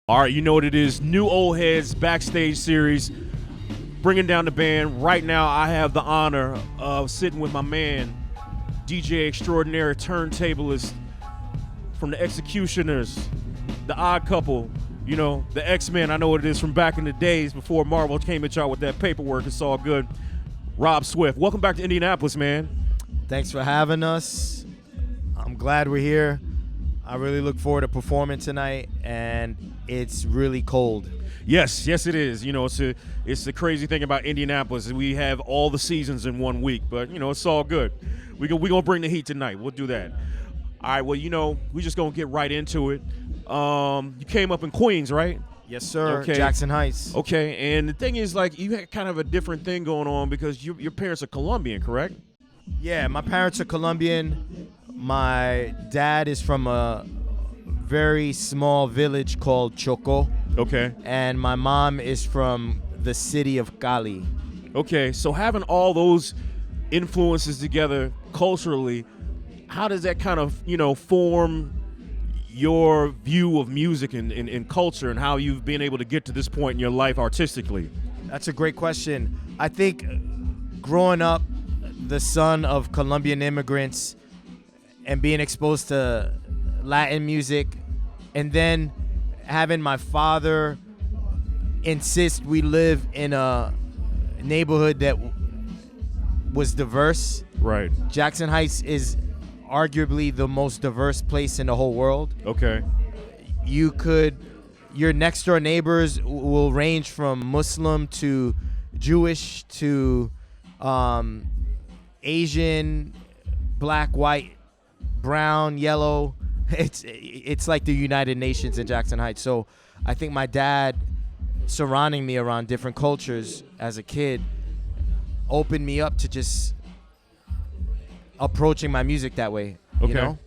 All right, you know what it is. New Old Heads Backstage series. Bringing down the band. Right now, I have the honor of sitting with my man, DJ extraordinaire, turntablist from the X-Ecutioners, the Odd Couple, you know, the X-Men. I know what it is from back in the days before Marvel came at y'all with that paperwork. It's all good. Rob Swift, welcome back to Indianapolis, man. Thanks for having us. I'm glad we're here. I really look forward to performing tonight, and it's really cold. Yes, it is. You know, it's the crazy thing about Indianapolis. We have all the seasons in 1 week, but, you know, it's all good. We gonna bring the heat tonight. We'll do that. All right, well, you know, we just going to get right into it. You came up in Queens, right? Yes, sir. Okay. Jackson Heights. Okay, and the thing is, like, you had kind of a different thing going on because your parents are Colombian, correct? Yeah, my parents are Colombian. My dad is from a very small village called Choco. Okay. And my mom is from the city of Cali. Okay, so having all those influences together culturally, how does that kind of, you know, form your view of music and culture and how you've been able to get to this point in your life artistically? That's a great question. I think growing up the son of Colombian immigrants and being exposed to Latin music, and then having my father insist we live in a neighborhood that was diverse. Right. Jackson Heights is arguably the most diverse place in the whole world. Okay. Your next door neighbors will range from Muslim to Jewish to Asian, black, white, brown, yellow. It's like the United Nations in Jackson Heights. So I think my dad surrounding me around different cultures as a kid opened me up to just approaching my music that way. Okay. You know?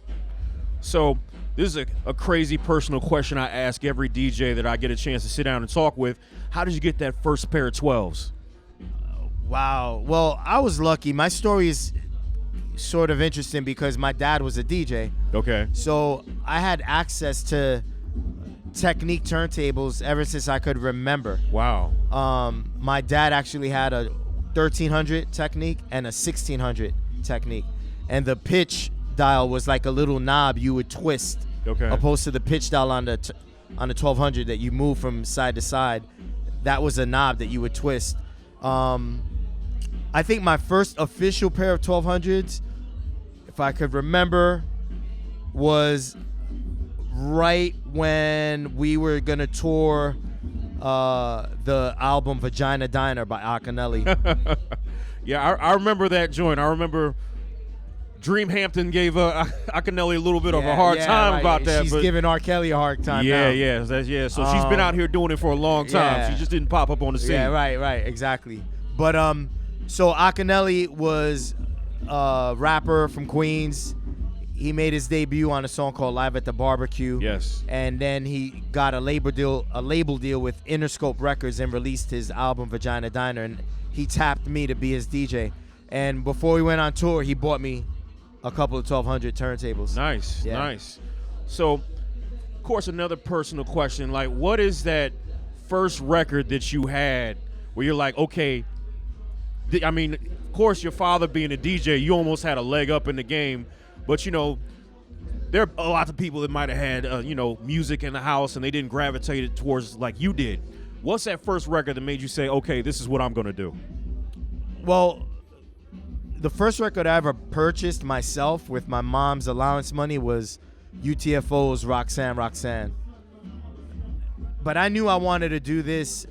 So this is a crazy personal question I ask every DJ that I get a chance to sit down and talk with. How did you get that first pair of 12s? Wow. Well, I was lucky. My story is sort of interesting because my dad was a DJ. Okay. So I had access to Technique turntables ever since I could remember. Wow. My dad actually had a 1300 Technique and a 1600 Technique. And the pitch dial was like a little knob you would twist. Okay. Opposed to the pitch dial on the 1200 that you move from side to side. That was a knob that you would twist. I think my first official pair of 1200s, if I could remember, was right when we were gonna tour the album Vagina Diner by Akinelli. Yeah, I remember that joint. I remember Dream Hampton gave Akinelli a little bit of a hard time about that. She's giving R. Kelly a hard time now. now. Yeah. So she's been out here doing it for a long time. Yeah. She just didn't pop up on the scene. Yeah, right, exactly. But so Akinelli was a rapper from Queens. He made his debut on a song called Live at the Barbecue. Yes. And then he got a label deal with Interscope Records and released his album Vagina Diner, and he tapped me to be his DJ. And before we went on tour, he bought me a couple of 1200 turntables. Nice, yeah. Nice. So, of course, another personal question, like, what is that first record that you had where you're like, okay, I mean, of course, your father being a DJ, you almost had a leg up in the game, but, you know, there are a lot of people that might have had, you know, music in the house and they didn't gravitate it towards like you did. What's that first record that made you say, okay, this is what I'm going to do? Well, the first record I ever purchased myself with my mom's allowance money was UTFO's Roxanne. But I knew I wanted to do this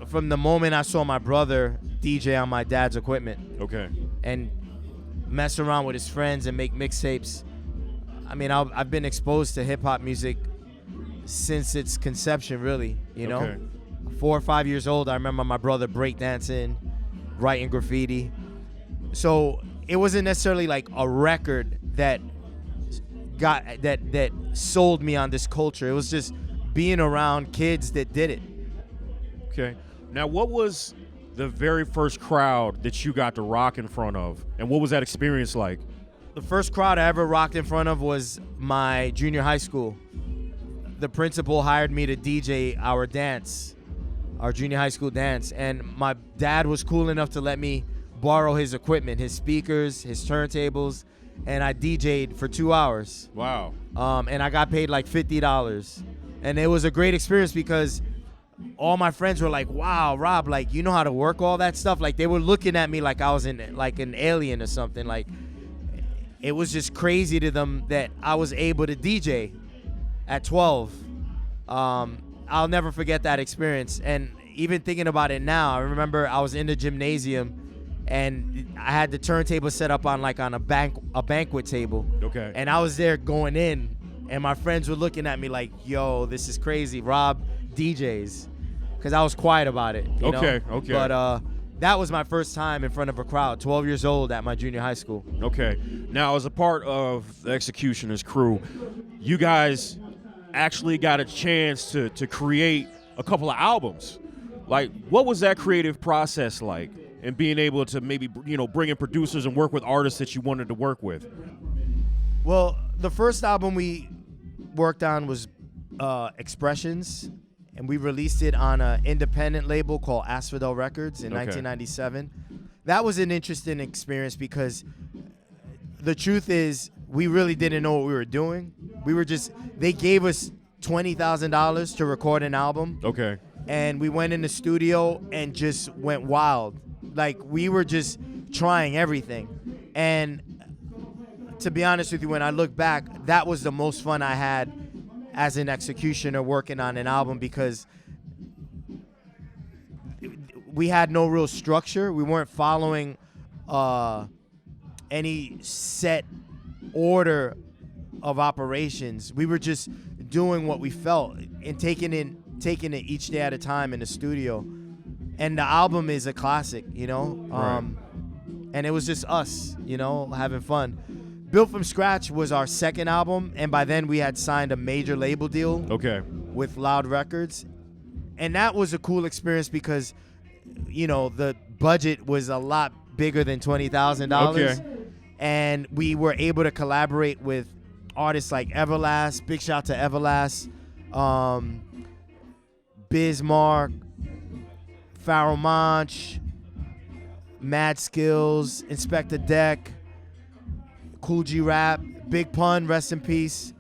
from the moment I saw my brother DJ on my dad's equipment. Okay. And mess around with his friends and make mixtapes. I mean, I've been exposed to hip-hop music since its conception, really, you know? Okay. 4 or 5 years old, I remember my brother breakdancing, writing graffiti. So it wasn't necessarily like a record that sold me on this culture. It was just being around kids that did it. Okay. Now, what was the very first crowd that you got to rock in front of, and what was that experience like? The first crowd I ever rocked in front of was my junior high school. the principal hired me to DJ our dance, our junior high school dance. And my dad was cool enough to let me borrow his equipment, his speakers, his turntables, and I DJ'd for 2 hours. Wow. And I got paid like $50. And it was a great experience because all my friends were like, wow, Rob, like, you know how to work all that stuff? Like, they were looking at me like I was like an alien or something. Like, it was just crazy to them that I was able to DJ at 12. I'll never forget that experience. And even thinking about it now, I remember I was in the gymnasium and I had the turntable set up on a banquet table. Okay. And I was there going in, and my friends were looking at me like, yo, this is crazy. Rob DJs. Because I was quiet about it. You know? Okay. But that was my first time in front of a crowd, 12 years old at my junior high school. Okay. Now, as a part of the X-Ecutioners crew, you guys actually got a chance to create a couple of albums. Like, what was that creative process like? And being able to maybe, bring in producers and work with artists that you wanted to work with? Well, the first album we worked on was Expressions, and we released it on an independent label called Asphodel Records in 1997. That was an interesting experience because the truth is we really didn't know what we were doing. They gave us $20,000 to record an album. Okay. And we went in the studio and just went wild. Like, we were just trying everything. And to be honest with you, when I look back, that was the most fun I had as an executioner working on an album because we had no real structure. We weren't following any set order of operations. We were just doing what we felt and taking it each day at a time in the studio. And the album is a classic, Right. And it was just us, having fun. Built from Scratch was our second album, and by then we had signed a major label deal with Loud Records. And that was a cool experience because, the budget was a lot bigger than $20,000. Okay. And we were able to collaborate with artists like Everlast, big shout to Everlast, Bismarck, Pharoah Monch, Mad Skills, Inspector Deck, Cool G Rap, Big Pun, rest in peace.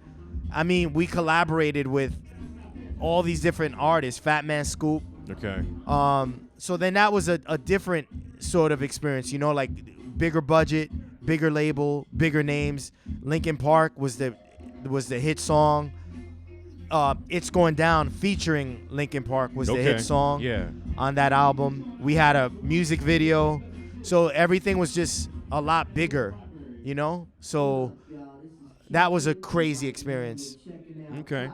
I mean, we collaborated with all these different artists, Fat Man Scoop. Okay. So then that was a different sort of experience, like bigger budget, bigger label, bigger names. Linkin Park was the hit song. It's Going Down featuring Linkin Park was the hit song on that album. We had a music video. So everything was just a lot bigger, So that was a crazy experience. Okay.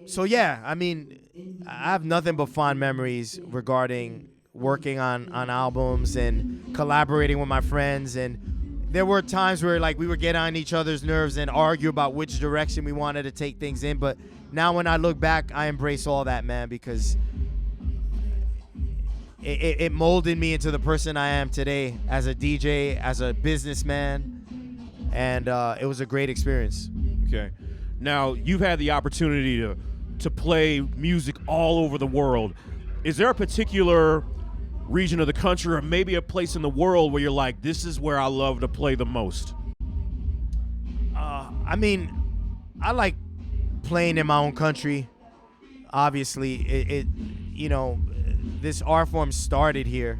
So yeah, I mean, I have nothing but fond memories regarding working on albums and collaborating with my friends. And there were times where we would get on each other's nerves and argue about which direction we wanted to take things in. But now when I look back, I embrace all that, man, because it molded me into the person I am today as a DJ, as a businessman, and it was a great experience. Okay. Now, you've had the opportunity to play music all over the world. Is there a particular region of the country or maybe a place in the world where you're like, this is where I love to play the most? I mean, I like playing in my own country. Obviously, this art form started here.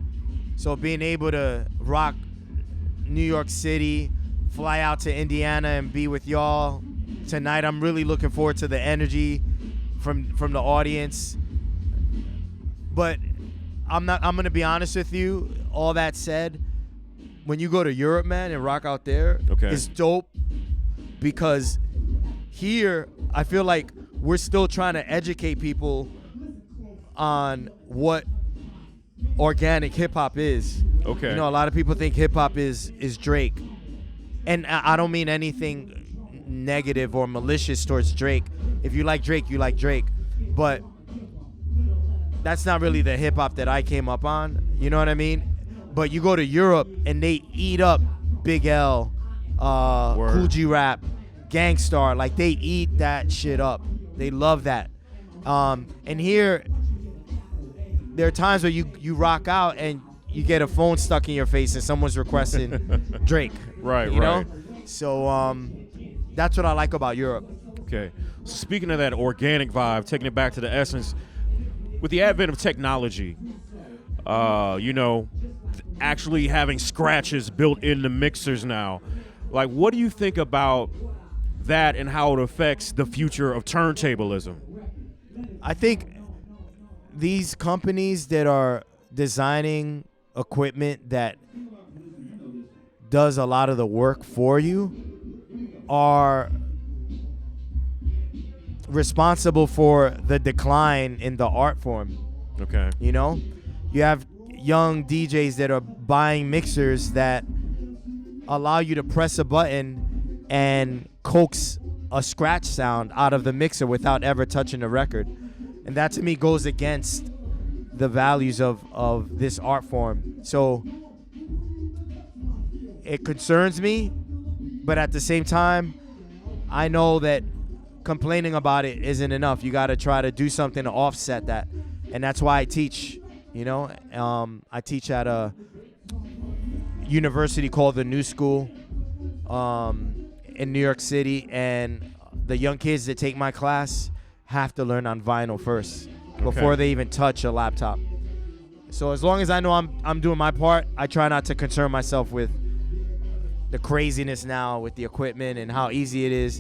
So being able to rock New York City, fly out to Indiana and be with y'all tonight, I'm really looking forward to the energy from the audience. But I'm going to be honest with you. All that said, when you go to Europe, man, and rock out there, it's dope because here I feel like we're still trying to educate people on what organic hip hop is. Okay. A lot of people think hip hop is Drake. And I don't mean anything negative or malicious towards Drake. If you like Drake, you like Drake. But that's not really the hip hop that I came up on. You know what I mean? But you go to Europe and they eat up Big L, Cool G Rap, Gangstar, like they eat that shit up. They love that. And here, there are times where you rock out and you get a phone stuck in your face and someone's requesting Drake. Right, you right. know? So that's what I like about Europe. Okay. So speaking of that organic vibe, taking it back to the essence, with the advent of technology, actually having scratches built in the mixers now, like, what do you think about that and how it affects the future of turntablism? I think these companies that are designing equipment that does a lot of the work for you are responsible for the decline in the art form. Okay. You know, you have young DJs that are buying mixers that allow you to press a button and coax a scratch sound out of the mixer without ever touching the record. And that to me goes against the values of this art form. So it concerns me, but at the same time, I know that complaining about it isn't enough. You got to try to do something to offset that. And that's why I teach, I teach at a university called the New School in New York City, and the young kids that take my class have to learn on vinyl first before they even touch a laptop. So as long as I know I'm doing my part, I try not to concern myself with the craziness now with the equipment and how easy it is.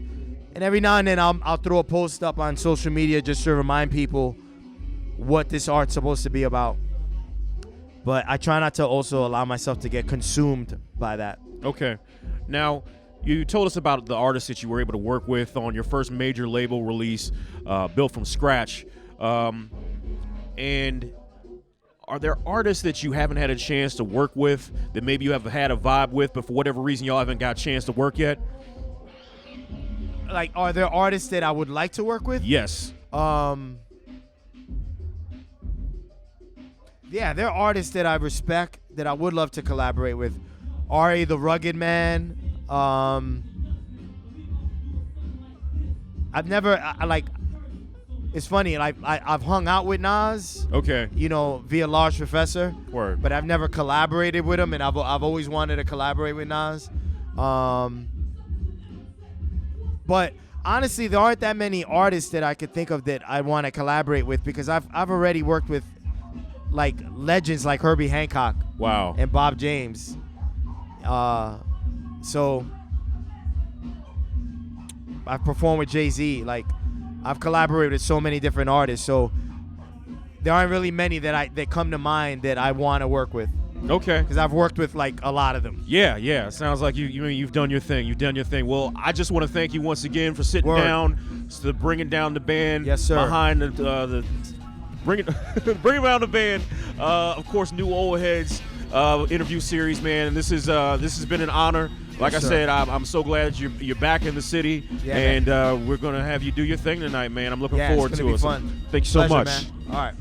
And every now and then I'll throw a post up on social media just to remind people what this art's supposed to be about. But I try not to also allow myself to get consumed by that. Okay. Now, you told us about the artists that you were able to work with on your first major label release, built from scratch. And are there artists that you haven't had a chance to work with that maybe you have had a vibe with, but for whatever reason y'all haven't got a chance to work yet? Like, are there artists that I would like to work with? Yes. Yeah, there are artists that I respect that I would love to collaborate with. R.A. the Rugged Man. I've never, it's funny, like I've hung out with Nas. Okay. Via Large Professor. Word. But I've never collaborated with him, and I've always wanted to collaborate with Nas. But honestly, there aren't that many artists that I could think of that I want to collaborate with, because I've already worked with like legends like Herbie Hancock. Wow. And Bob James. So I've performed with Jay-Z. Like, I've collaborated with so many different artists. So there aren't really many that come to mind that I want to work with. Okay. Because I've worked with like a lot of them. Yeah. It sounds like you've done your thing. You've done your thing. Well, I just want to thank you once again for sitting Word. down, to bringing down the band. Yes, sir. Behind the bringing down the band. Of course, New Old Heads interview series, man. And this has been an honor. Like Yes, I sir. said, I'm so glad you're back in the city, Yeah, and we're gonna have you do your thing tonight, man. I'm looking forward it's to gonna it. be fun. Thank you so Pleasure, much. man. All right.